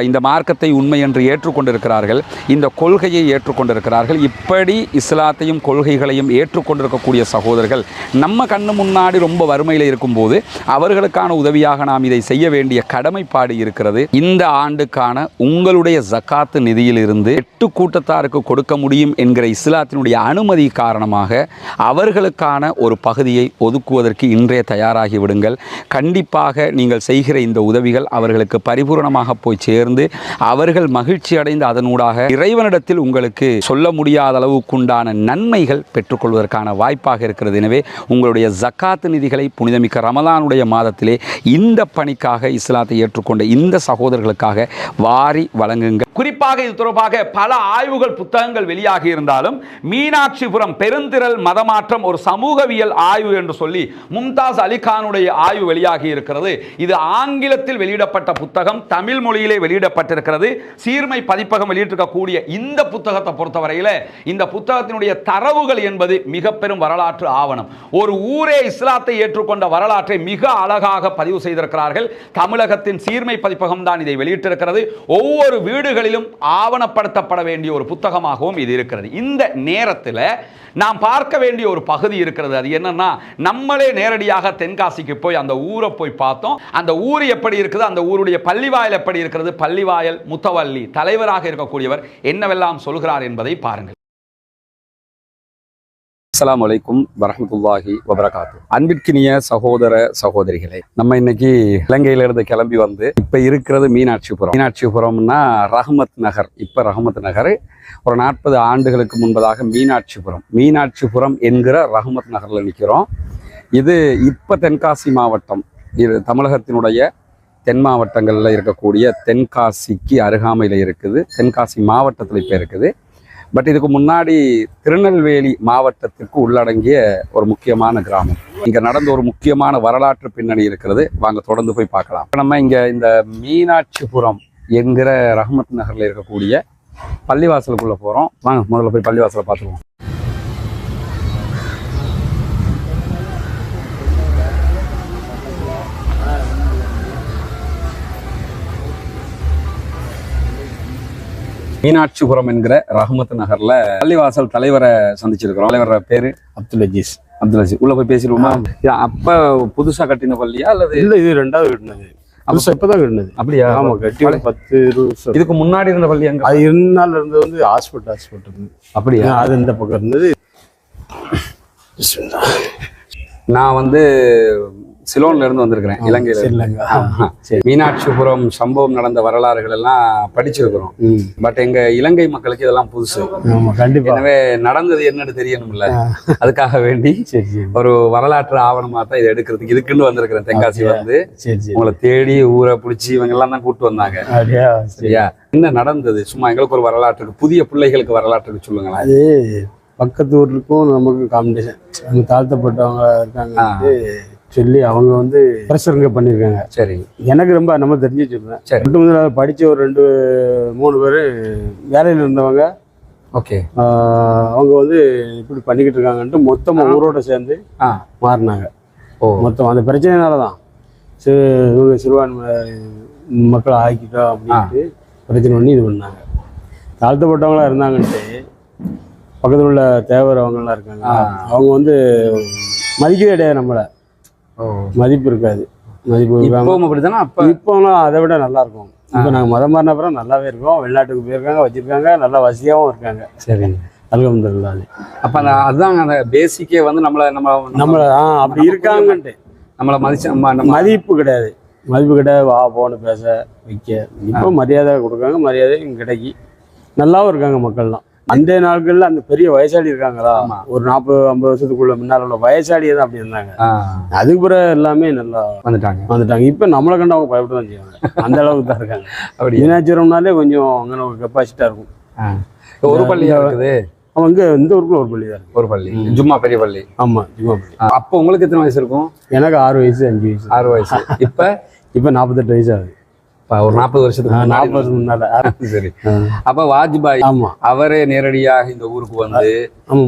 A: இந்த மார்க்கத்தை உண்மை என்று ஏற்றுக்கொண்டிருக்கிறார்கள், இந்த கொள்கையை ஏற்றுக்கொண்டிருக்கிறார்கள். இப்படி இஸ்லாத்தையும் கொள்கைகளையும் ஏற்றுக்கொண்டிருக்கக்கூடிய சகோதரர்கள் நம்ம கண்ணு முன்னாடி ரொம்ப வறுமையில் இருக்கும்போது அவர்களுக்கான உதவியாக நாம் இதை செய்ய வேண்டிய கடமைப்பாடு இருக்கிறது. இந்த ஆண்டுக்கான உங்களுடைய ஜக்காத்து நிதியில் இருந்து 8 கூட்டத்தாருக்கு கொடுக்க முடியும் என்கிற இஸ்லாத்தினுடைய அனுமதி காரணமாக அவர்களுக்கான ஒரு பகுதியை ஒதுக்குவதற்கு இன்றே தயாராகி விடுங்கள். கண்டிப்பாக நீங்கள் செய்கிற இந்த உதவிகள் அவர்களுக்கு பரிபூர்ணமாக போய் சேர்ந்து அவர்கள் மகிழ்ச்சி அடைந்து அதனூடாக இறைவனிடத்தில் உங்களுக்கு சொல்ல முடியாத அளவுக்குண்டான நன்மைகள் பெற்றுக்கொள்வதற்கான வாய்ப்பாக இருக்கிறது. எனவே உங்களுடைய ஜக்காத்து நிதிகளை புனிதமிக்க ரமலானுடைய மாதத்திலே இந்த பணிக்காக இஸ்லாத்தை ஏற்றுக்கொண்ட இந்த சகோதரர்களுக்காக வாரி வழங்குங்கள். குறிப்பாக இது தொடர்பாக பல ஆய்வுகள் புத்தகங்கள் வெளியாகி இருந்தாலும் மீனாட்சிபுரம் பெருந்திரள் மதமாற்றம் ஒரு சமூகவியல் ஆய்வு என்று சொல்லி மும்தாஸ் அலிகானுடைய ஆய்வு வெளியாகி இருக்கிறது. இது ஆங்கிலத்தில் வெளியிடப்பட்ட புத்தகம், தமிழ் மொழியிலே வெளியிடப்பட்டிருக்கிறது. சீர்மை பதிப்பகம் வெளியிட்டிருக்கக்கூடிய இந்த புத்தகத்தை பொறுத்தவரையில் இந்த புத்தகத்தினுடைய தரவுகள் என்பது மிக பெரும் வரலாற்று ஆவணம். ஒரு ஊரே இஸ்லாத்தை ஏற்றுக்கொண்ட வரலாற்றை மிக அழகாக பதிவு செய்திருக்கிறார்கள். தமிழகத்தின் சீர்மை பதிப்பகம் தான் இதை வெளியிட்டிருக்கிறது. ஒவ்வொரு வீடுகளிலும் ஆவணப்படுத்தப்பட வேண்டிய ஒரு புத்தகமாகவும் இது இருக்கிறது. இந்த நேரத்தில் நாம் பார்க்க வேண்டிய ஒரு பகுதி இருக்கிறது. அது என்னன்னா, நம்மளே நேரடியாக தென்காசிக்கு போய் அந்த ஊரை போய் பார்த்தோம். அந்த ஊர் எப்படி இருக்குது, அந்த ஊருடைய பள்ளிவாயல் எப்படி இருக்கிறது, பள்ளிவாயல் முத்தவல்லி தலைவராக இருக்கக்கூடியவர் என்னவெல்லாம் சொல்கிறார் என்பதை பாருங்கள்.
B: அஸ்ஸலாமு அலைக்கும் வரஹ்மத்துல்லாஹி வபரகாத்து. அன்பிற்கினிய சகோதர சகோதரிகளே, நம்ம இன்னைக்கு இலங்கையில இருந்து கிளம்பி வந்து இப்ப இருக்கிறது மீனாட்சிபுரம். மீனாட்சிபுரம்னா ரஹ்மத் நகர். இப்ப ரஹ்மத் நகர். ஒரு 40 ஆண்டுகளுக்கு முன்பதாக மீனாட்சிபுரம் என்கிற ரஹ்மத் நகர்ல நிற்கிறோம். இது இப்ப தென்காசி மாவட்டம். இது தமிழகத்தினுடைய தென் மாவட்டங்களில் இருக்கக்கூடிய தென்காசிக்கு அருகாமையில் இருக்குது. தென்காசி மாவட்டத்தில் இப்போ இருக்குது. பட் இதுக்கு முன்னாடி திருநெல்வேலி மாவட்டத்திற்கு உள்ளடங்கிய ஒரு முக்கியமான கிராமம். இங்கே நடந்த ஒரு முக்கியமான வரலாற்று பின்னணி இருக்கிறது. வாங்க தொடர்ந்து போய் பார்க்கலாம். நம்ம இங்கே இந்த மீனாட்சிபுரம் என்கிற ரஹ்மத் நகரில் இருக்கக்கூடிய பள்ளிவாசலுக்குள்ளே போகிறோம். வாங்க முதல்ல போய் பள்ளிவாசலை பார்த்துருவோம். மீனாட்சிபுரம் என்கிற ரஹ்மத் நகர்ல பள்ளிவாசல் தலைவரை சந்திச்சிருக்கிறோம். தலைவர் பேரு
C: அப்துல் அஜீஸ்.
B: உள்ள போய் பேசிடுவோமா? அப்ப புதுசா கட்டின பள்ளியா அல்லது
C: இல்ல, இது 2வது கட்டினது. இப்பதான் கட்டினது.
B: அப்படியா?
C: ஆமா, கட்டி 10-20 வருஷம்.
B: இதுக்கு முன்னாடி இருந்த பள்ளி அங்க?
C: அது இருந்தாலும் இருந்தது வந்து ஹாஸ்பிட்டல்.
B: அப்படியா?
C: அது இந்த பக்கம் இருந்தது.
B: நான் வந்து சிலோன்ல இருந்து வந்திருக்கிறேன், இலங்கையில. மீனாட்சிபுரம் சம்பவம் நடந்த வரலாறுகள் எல்லாம் படிச்சிருக்கிறோம். பட் எங்க இலங்கை மக்களுக்கு இதெல்லாம் புதுசு. எனவே நடந்தது என்னன்னு தெரியணும்ல, அதுக்காக வேண்டி ஒரு வரலாற்று ஆவணமா தான் இதை எடுக்கிறதுக்கு இதுக்குன்னு வந்திருக்கிறேன். தென்காசி வந்து உங்களை தேடி ஊரை பிடிச்சி இவங்க எல்லாம் தான் கூப்பிட்டு வந்தாங்க. சரியா? என்ன நடந்தது சும்மா எங்களுக்கு ஒரு வரலாற்றுக்கு, புதிய பிள்ளைகளுக்கு வரலாற்றுக்கு சொல்லுங்களேன்.
C: அது பக்கத்து ஊருக்கும் நமக்கு காம்படிஷன். அவங்க தாழ்த்தப்பட்டவங்க இருக்காங்க சொல்லி அவங்க வந்து பிரஷருங்க பண்ணியிருக்காங்க.
B: சரி,
C: எனக்கு ரொம்ப நம்ம தெரிஞ்சு சொல்றேன்.
B: சரி,
C: மட்டும் முதல்ல படித்த ஒரு 2-3 பேர் வேலையில் இருந்தவங்க.
B: ஓகே.
C: அவங்க வந்து இப்படி பண்ணிக்கிட்டு இருக்காங்கன்ட்டு மொத்தமாக ஊரோட சேர்ந்து மாறினாங்க. மொத்தம் அந்த பிரச்சனைனால தான் இவங்க சிறுபான்மை மக்களை ஆக்கிட்டோம் அப்படின்ட்டு பிரச்சனை பண்ணி இது பண்ணாங்க. தாழ்த்தப்பட்டவங்களா இருந்தாங்கன்ட்டு பக்கத்தில் உள்ள தேவர் அவங்கெல்லாம் இருக்காங்க. அவங்க வந்து மதிக்கவே கிடையாது, நம்மளை மதிப்பு இருக்காது. இப்போலாம் அதை விட நல்லா இருக்கும். இப்போ நாங்கள் மதம் மாறின அப்புறம் நல்லாவே இருக்கோம். வெளிநாட்டுக்கு போயிருக்காங்க, வச்சிருக்காங்க, நல்லா வசதியாகவும் இருக்காங்க. சரி, அல்ஹம்துலில்லாஹ்.
B: அப்போ அதுதான் அந்த பேசிக்கே வந்து நம்மளை
C: அப்படி இருக்காங்கன்ட்டு
B: நம்மளை மதிச்சு
C: மதிப்பு கிடையாது. வா போன்னு பேச வைக்க. இப்போ மரியாதை கொடுக்காங்க, மரியாதையும் கிடைக்கி நல்லாவும் இருக்காங்க மக்கள்லாம். அந்த நாட்கள்ல அந்த பெரிய வயசாளி இருக்காங்களா, ஒரு 40-50 வருஷத்துக்குள்ள முன்னால உள்ள வயசாளியே தான் அப்படி இருந்தாங்க. அதுக்கு பிறகு எல்லாமே நல்லா வந்துட்டாங்க. இப்ப நம்மளை கண்டு அவங்க பயப்பட தான் செய்வாங்க. அந்த அளவுக்கு தான் இருக்காங்க. அப்படி மீனாட்சிபுரம்னாலே கொஞ்சம் அங்கே ஒரு கெப்பாசிட்டா இருக்கும்.
B: ஒரு பள்ளியா இருக்குது
C: அவங்க இந்த ஊருக்குள்ள ஒரு பள்ளி தான்.
B: ஒரு பள்ளி, ஜும்மா பெரிய பள்ளி.
C: ஆமா, ஜும்மா பள்ளி.
B: அப்போ உங்களுக்கு எத்தனை வயசு இருக்கும்?
C: எனக்கு 6 வயசு 5 வயசு.
B: 6 வயசு. இப்ப
C: 48 வயசு ஆகுது.
B: ஒரு 40 வருஷத்துக்கு
C: 40 வருஷம் முன்னால.
B: சரி. அப்ப வாஜ்பாய் அவரே நேரடியாக இந்த ஊருக்கு வந்து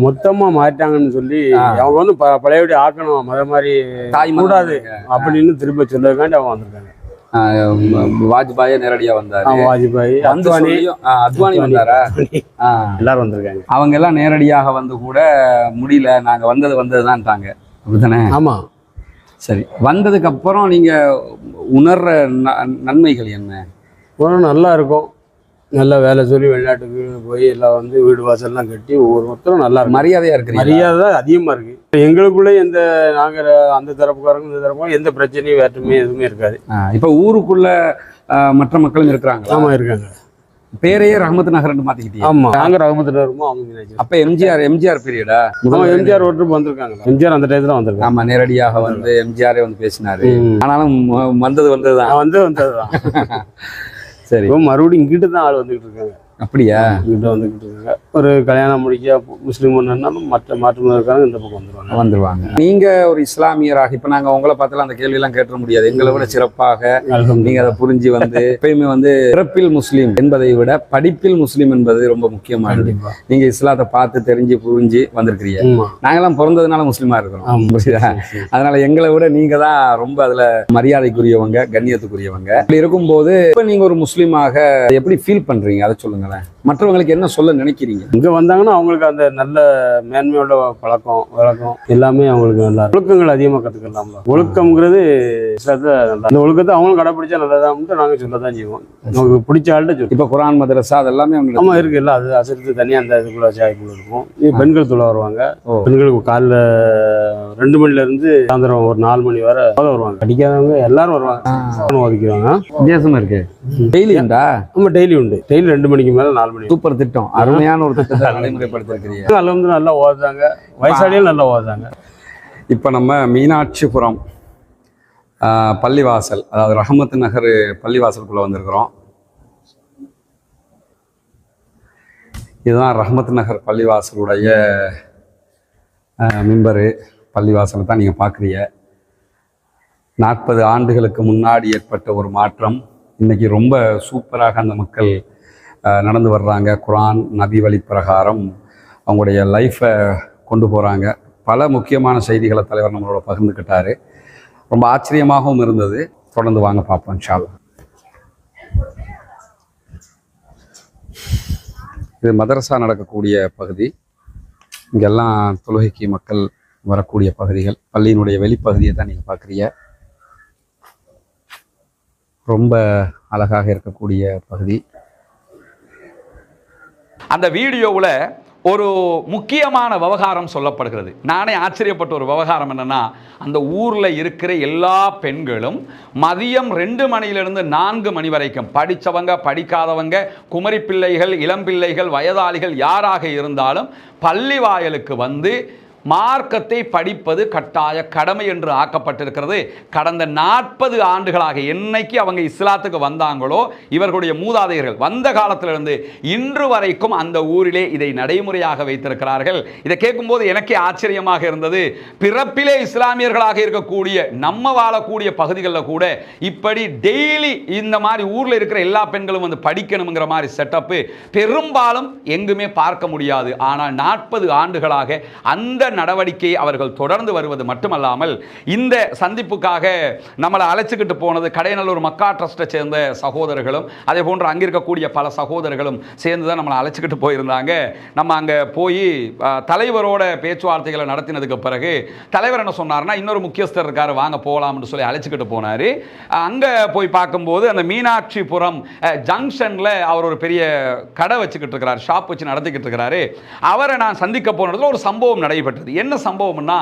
C: மொத்தமா மாட்டாங்கன்னு சொல்லி அவங்க வந்து பழையபடி ஆக்கணும், மத மாதிரி கூடாது அப்படின்னு திரும்ப சொல்லக்காண்டி அவங்க வந்திருக்காங்க.
B: வாஜ்பாயே நேரடியா வந்தாரு.
C: வாஜ்பாய்,
B: அத்வானி வந்தாரா?
C: எல்லாரும் வந்திருக்காங்க.
B: அவங்க எல்லாம் நேரடியாக வந்து கூட முடியல, நாங்க வந்ததுதான்ட்டாங்க. அப்படித்தானே?
C: ஆமா.
B: சரி, வந்ததுக்கு அப்புறம் நீங்க உணர்ற நன்மைகள் என்ன?
C: நல்லா இருக்கும். நல்லா வேலை சொல்லி வெளிநாட்டுக்கு போய் எல்லாம் வந்து வீடு வாசல்லாம் கட்டி ஒவ்வொரு மொத்தம் நல்லா இருக்கு.
B: மரியாதையா இருக்கு.
C: மரியாதை அதிகமா இருக்கு. எங்களுக்குள்ளே நாங்க அந்த தரப்புக்காரங்க இந்த தரப்பும் எந்த பிரச்சனையும் வேற்றுமே எதுவுமே இருக்காது.
B: இப்ப ஊருக்குள்ள மற்ற மக்களும் இருக்கிறாங்க.
C: ஆமா, இருக்காங்க.
B: பேரையே ரஹ்மத் நகர்னு மாத்திக்கிட்டீங்க.
C: ஆமா, நாங்க ரஹ்மத் நகருமோ அவங்க.
B: அப்ப எம்ஜிஆர் பீரியடா?
C: எம்ஜிஆர் ஒரு ட்ரிப் வந்திருக்காங்க. எம்ஜிஆர் அந்த டைத்துல வந்திருக்காங்க.
B: ஆமா, நேரடியாக வந்து எம்ஜிஆரே வந்து பேசினாரு. ஆனாலும் வந்ததுதான்.
C: வந்ததுதான்.
B: சரி.
C: இப்போ மறுபடியும் இங்கிட்டு தான் ஆள் வந்துகிட்டு இருக்காங்க.
B: அப்படியா?
C: இங்கிட்ட வந்துகிட்டு இருக்காங்க. ஒரு கல்யாணம் முடிக்க முஸ்லீம் ஒன்றுனாலும் மாற்று மதக்காரங்க இந்த பக்கம் வந்துருவாங்க.
B: நீங்க ஒரு இஸ்லாமியராக இப்ப நாங்க உங்களை பார்த்தாலும் அந்த கேள்வி எல்லாம் கேட்ட முடியாது. எங்களை விட சிறப்பாக நீங்க அதை புரிஞ்சு எப்பயுமே பிறப்பில் முஸ்லீம் என்பதை விட படிப்பில் முஸ்லீம் என்பது ரொம்ப முக்கியமானது. நீங்க இஸ்லாத்தை பார்த்து தெரிஞ்சு புரிஞ்சு வந்திருக்கிறீங்க. நாங்கெல்லாம் பிறந்ததுனால முஸ்லீமா இருக்கிறோம். புரியுதா? அதனால எங்களை விட நீங்க தான் ரொம்ப அதுல மரியாதைக்குரியவங்க, கண்ணியத்துக்குரியவங்க. அப்படி இருக்கும்போது இப்ப நீங்க ஒரு முஸ்லீமாக எப்படி ஃபீல் பண்றீங்க? அதை சொல்லுங்களேன். மற்றவங்களுக்கு என்ன சொல்ல நினைக்கிறீங்க? இங்க
C: வந்தாங்கன்னா அவங்களுக்கு அந்த நல்ல மேன்மையோட பழக்கம் வழக்கம் எல்லாமே அவங்களுக்கு நல்லா ஒழுக்கங்கள் அதிகமாக கற்றுக்கலாம். ஒழுக்கம்ங்கிறது அந்த ஒழுக்கத்தை அவங்களும் கடைப்பிடிச்சா நல்லதான்ட்டு நாங்கள் சொல்லதான் செய்வோம். நமக்கு பிடிச்ச ஆள்கிட்ட சொல்லி இப்போ குரான் மதரசா அதெல்லாமே ஆமாம் இருக்கு. இல்லை அது அசரித்து தனியாக அந்த இதுக்குள்ள சாய்க்குள்ள இருக்கும். இது பெண்கள் தொலை வருவாங்க. பெண்களுக்கு காலைல 2 மணிலேருந்து சாயந்தரம் ஒரு 4 மணி வரை வருவாங்க. படிக்காதவங்க எல்லாரும் வருவாங்க. ஒதுக்கிடுவாங்க.
B: வித்தியாசமா இருக்கு. டெய்லி உண்டா?
C: ஆமாம் டெய்லி உண்டு. டெய்லி 2 மணிக்கு மேலே 4 மணி.
B: சூப்பர் திட்டம். அருமையான ஒரு திட்டத்தை நடைமுறைப்படுத்திருக்கிறீங்க.
C: அளவு நல்லா ஓதுறாங்க. வயசாளியும் நல்லா ஓதுறாங்க.
B: இப்போ நம்ம மீனாட்சிபுரம் பள்ளிவாசல், அதாவது ரஹமத் நகர் பள்ளிவாசலுக்குள்ள வந்திருக்கிறோம். இதுதான் ரஹமத் நகர் பள்ளிவாசலுடைய மிம்பரு. பள்ளிவாசலை தான் நீங்கள் பார்க்குறீங்க. 40 ஆண்டுகளுக்கு முன்னாடி ஏற்பட்ட ஒரு மாற்றம் இன்னைக்கு ரொம்ப சூப்பராக அந்த மக்கள் நடந்து வர்றாங்க. குரான் நபி வழி பிரகாரம் அவங்களுடைய லைஃப்பை கொண்டு போகிறாங்க. பல முக்கியமான செய்திகளை தலைவர் நம்மளோட பகிர்ந்துக்கிட்டாரு. ரொம்ப ஆச்சரியமாகவும் இருந்தது. தொடர்ந்து வாங்க பார்ப்போம் இன்ஷா அல்லாஹ். இது மதரசா நடக்கக்கூடிய பகுதி. இங்கெல்லாம் தொழுகைக்கு மக்கள் வரக்கூடிய பகுதிகள். பள்ளியினுடைய வெளிப்பகுதியை தான் நீங்கள் பார்க்குறீங்க. ரொம்ப அழகாக இருக்கக்கூடிய பகுதி.
A: அந்த வீடியோவில் ஒரு முக்கியமான விவகாரம் சொல்லப்படுகிறது. நானே ஆச்சரியப்பட்ட ஒரு விவகாரம் என்னன்னா, அந்த ஊரில் இருக்கிற எல்லா பெண்களும் மதியம் 2 மணியிலிருந்து 4 மணி வரைக்கும் படித்தவங்க படிக்காதவங்க, குமரி பிள்ளைகள், இளம் பிள்ளைகள், வயதாளிகள் யாராக இருந்தாலும் பள்ளி வாயலுக்கு வந்து மார்க்கத்தை படிப்பது கட்டாய கடமை என்று ஆக்கப்பட்டிருக்கிறது. கடந்த 40 ஆண்டுகளாக என்னைக்கு அவங்க இஸ்லாத்துக்கு வந்தாங்களோ, இவர்களுடைய மூதாதையர்கள் வந்த காலத்திலிருந்து இன்று வரைக்கும் அந்த ஊரிலே இதை நடைமுறையாக வைத்திருக்கிறார்கள். இதை கேட்கும்போது எனக்கே ஆச்சரியமாக இருந்தது. பிறப்பிலே இஸ்லாமியர்களாக இருக்கக்கூடிய நம்ம வாழக்கூடிய பகுதிகளில் கூட இப்படி டெய்லி இந்த மாதிரி ஊரில் இருக்கிற எல்லா பெண்களும் வந்து படிக்கணுங்கிற மாதிரி செட்டப்பு பெரும்பாலும் எங்குமே பார்க்க முடியாது. ஆனால் 40 ஆண்டுகளாக அந்த நடவடிக்கையை அவர்கள் தொடர்ந்து வருவது மட்டுமல்லாமல், இந்த சந்திப்புக்காக நம்மளை அழைச்சிக்கிட்டு போனது கடையநல்லூர் மக்கா ட்ரஸ்ட்டை சேர்ந்த சகோதரர்களும் அதே போன்று அங்கே இருக்கக்கூடிய பல சகோதரர்களும் சேர்ந்து தான் நம்மளை அழைச்சிக்கிட்டு போயிருந்தாங்க. நம்ம அங்கே போய் தலைவரோட பேச்சுவார்த்தைகளை நடத்தினதுக்கு பிறகு தலைவர் என்ன சொன்னார்னா, இன்னொரு முக்கியஸ்தர் இருக்காரு, வாங்க போகலாம்னு சொல்லி அழைச்சிக்கிட்டு போனார். அங்கே போய் பார்க்கும்போது அந்த மீனாட்சிபுரம் ஜங்ஷனில் அவர் ஒரு பெரிய கடை வச்சுக்கிட்டு இருக்கிறார், ஷாப் வச்சு நடத்திக்கிட்டு இருக்கிறாரு. அவரை நான் சந்திக்க போனதில் ஒரு சம்பவம் நடைபெற்றது. என்ன சம்பவம்னா,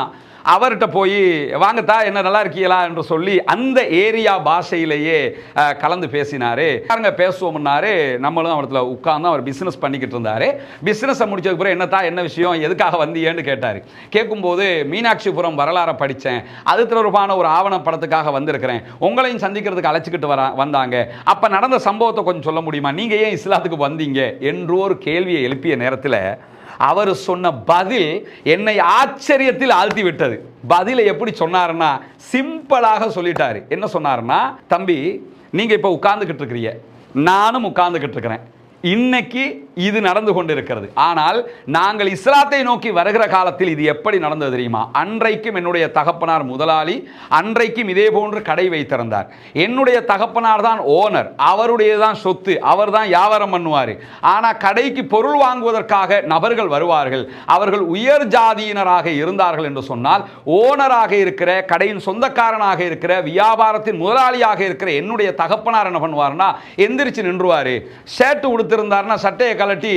A: அவர்கிட்ட போய் வாங்கத்தா என்ன நல்லா இருக்கீங்களா என்று சொல்லி அந்த ஏரியா பாஷையிலேயே கலந்து பேசினாரு. பாருங்க பேசுவோம்னாரு. நம்மளும் அவர்ல உட்கார்ந்து அவர் பிசினஸ் பண்ணிக்கிட்டு இருந்தாரு. பிசினஸை முடிச்சதுக்கு பிறகு என்னத்தா என்ன விஷயம், எதுக்காக வந்தீங்கன்னு கேட்டாரு. கேட்கும்போது மீனாட்சிபுரம் வரலாறை படித்தேன், அது தொடர்பான ஒரு ஆவண படத்துக்காக வந்திருக்கிறேன், உங்களையும் சந்திக்கிறதுக்கு அழைச்சிக்கிட்டு வந்தாங்க, அப்ப நடந்த சம்பவத்தை கொஞ்சம் சொல்ல முடியுமா, நீங்க ஏன் இஸ்லாத்துக்கு வந்தீங்க என்று ஒரு கேள்வியை எழுப்பிய நேரத்தில் அவர் சொன்ன பதில் என்னை ஆச்சரியத்தில் ஆழ்த்தி விட்டது. பதிலை எப்படி சொன்னாருன்னா, சிம்பிளாக சொல்லிட்டாரு. என்ன சொன்னாருன்னா, தம்பி நீங்க இப்ப உட்கார்ந்துகிட்டு இருக்கிறீங்க, நானும் உட்கார்ந்துகிட்டு இருக்கிறேன், இன்னைக்கு இது நடந்து கொண்டிருக்கிறது. ஆனால் நாங்கள் இஸ்லாத்தை நோக்கி வருகிற காலத்தில் இது எப்படி நடந்தது தெரியுமா? அன்றைக்கும் என்னுடைய தகப்பனார் முதலாளி, அன்றைக்கும் இதே போன்று கடை வைத்திருந்தார். என்னுடைய தகப்பனார் தான் ஓனர், அவருடைய தான் சொத்து, அவர் தான் வியாபாரம் பண்ணுவார். ஆனால் கடைக்கு பொருள் வாங்குவதற்காக நபர்கள் வருவார்கள், அவர்கள் உயர் ஜாதியினராக இருந்தார்கள் என்று சொன்னால், ஓனராக இருக்கிற கடையின் சொந்தக்காரனாக இருக்கிற வியாபாரத்தின் முதலாளியாக இருக்கிற என்னுடைய தகப்பனார் என்ன பண்ணுவார்னா, எந்திரிச்சு நின்றுவார். ஷர்ட் உடுத்திருந்தார்னா சட்டையை கலட்டி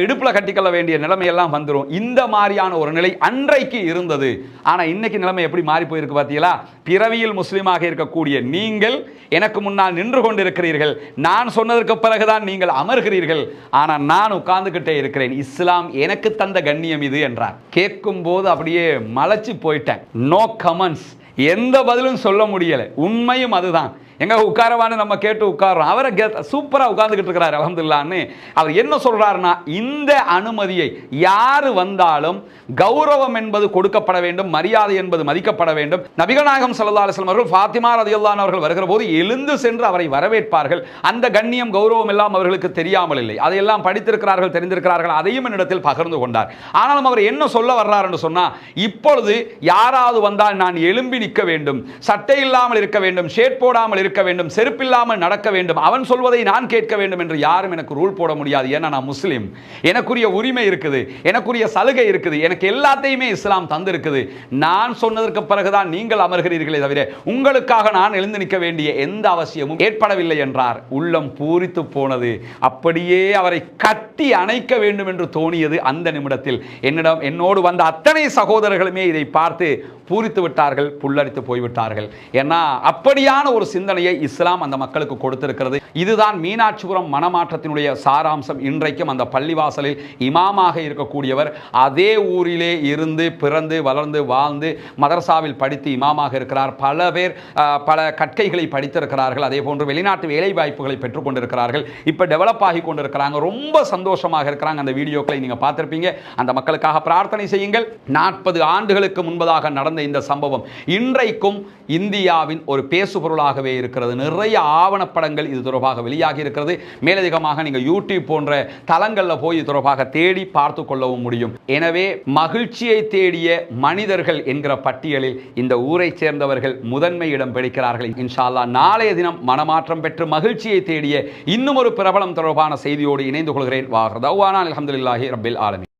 A: இடுப்பில் கட்டிக்கொள்ள வேண்டிய நிலைமையெல்லாம் வந்துடும். இந்த மாதிரியான ஒரு நிலை அன்றைக்கு இருந்தது. ஆனால் இன்னைக்கு நிலைமை எப்படி மாறி போயிருக்கு பார்த்தீங்களா? பிறவியில் முஸ்லீமாக இருக்கக்கூடிய நீங்கள் எனக்கு முன்னால் நின்று கொண்டிருக்கிறீர்கள், நான் சொன்னதற்கு பிறகுதான் நீங்கள் அமர்கிறீர்கள், ஆனால் நான் உட்கார்ந்துகிட்டே இருக்கிறேன். இஸ்லாம் எனக்கு தந்த கண்ணியம் இது என்றார். கேட்கும் போது அப்படியே மலைச்சு போயிட்டேன். நோ கமெண்ட்ஸ், எந்த பதிலும் சொல்ல முடியலை. உண்மையும் அதுதான். எங்க உட்காரவான்னு நம்ம கேட்டு உட்கார்றோம். அவரை சூப்பரா உட்கார்ந்துகிட்டு இருக்கிறார் அல்ஹம்துலில்லாஹ்னு. அவர் என்ன சொல்றாருன்னா, இந்த அனுமதியை யாரு வந்தாலும் கௌரவம் என்பது கொடுக்கப்பட வேண்டும், மரியாதை என்பது மதிக்கப்பட வேண்டும். நபிகள் நாயகம் ஸல்லல்லாஹு அலைஹி வஸல்லம் அவர்கள் ஃபாத்திமா ரலியல்லாஹு அன்ஹா அவர்கள் வருகிற போது எழுந்து சென்று அவரை வரவேற்பார்கள். அந்த கண்ணியம் கௌரவம் எல்லாம் அவர்களுக்கு தெரியாமல் இல்லை, அதையெல்லாம் படித்திருக்கிறார்கள், தெரிந்திருக்கிறார்கள். அதையும் என்னிடத்தில் பகிர்ந்து கொண்டார். ஆனாலும் அவர் என்ன சொல்ல வர்றார் என்று சொன்னா, இப்பொழுது யாராவது வந்தால் நான் எழும்பி நிற்க வேண்டும், சட்டை இல்லாமல் இருக்க வேண்டும், ஷேட் போடாமல் இருக்க வேண்டும், செருப்பில்லாமல் நடக்க வேண்டும், அவன் சொல்வதை நான் கேட்க வேண்டும் என்று யாரும் எனக்கு ரூல் போட முடியாது. ஏன்னா நான் முஸ்லிம், எனக்குரிய உரிமை இருக்குது, எனக்குரிய சலுகை இருக்குது, எனக்கு எல்லாத்தையுமே இஸ்லாம் தந்திருக்குது. நான் சொன்னதற்கு பிறகுதான் நீங்கள் அமர்கிறீர்களே தவிர உங்களுக்காக நான் எழுந்து நிற்க வேண்டிய எந்த அவசியமும் ஏற்படவில்லை என்றார். உள்ளம் பூரித்து போனது. அப்படியே அவரை கட்டி அணைக்க வேண்டும் என்று தோணியது. அந்த நிமிடத்தில் என்னோடு வந்த அத்தனை சகோதரர்களுமே இதை பார்த்து பூரித்து விட்டார்கள், புல்லரித்து போய்விட்டார்கள். ஏன்னா அப்படியான ஒரு சிந்தனையை இஸ்லாம் அந்த மக்களுக்கு கொடுத்திருக்கிறது. இதுதான் மீனாட்சிபுரம் மனமாற்றத்தினுடைய சாராம்சம். இன்றைக்கும் அந்த பள்ளிவாசலில் இமாமாக இருக்கக்கூடியவர் அதே ஊரிலே இருந்து பிறந்து வளர்ந்து வாழ்ந்து மதரசாவில் படித்து இமாமாக இருக்கிறார். பல பேர் பல கற்கைகளை படித்திருக்கிறார்கள். அதே போன்று வெளிநாட்டு வேலை வாய்ப்புகளை பெற்றுக் கொண்டிருக்கிறார்கள். இப்போ டெவலப் ஆகி கொண்டிருக்கிறாங்க. ரொம்ப சந்தோஷமாக இருக்கிறாங்க. அந்த வீடியோக்களை நீங்க பார்த்திருப்பீங்க. அந்த மக்களுக்காக பிரார்த்தனை செய்யுங்கள். 40 ஆண்டுகளுக்கு முன்பதாக நடந்த இந்த சம்பவம் இன்றைக்கும் இந்தியாவின் ஒரு பேசுபொருளாகவே இருக்கிறது. நிறைய ஆவணப்படங்கள் இது தொடர்பாக வெளியாகி இருக்கிறது. மேலதிகமாக நீங்க யூடியூப் போன்ற தளங்களில் போய் தொடர்பாக தேடி பார்த்து கொள்ளவும் முடியும். எனவே மகிழ்ச்சியை தேடிய மனிதர்கள் என்கிற பட்டியலில் இந்த ஊரை சேர்ந்தவர்கள் முதன்மை இடம் பிடிக்கிறார்கள். இன்ஷா அல்லாஹ் நாளைய தினம் மனமாற்றம் பெற்று மகிழ்ச்சியை தேடிய இன்னும் ஒரு பிரபலம் தொடர்பான செய்தியோடு இணைந்து கொள்கிறேன். வாஹ் தஅவானா அல்ஹம்துலில்லாஹி ரப்பில் ஆலமீன்.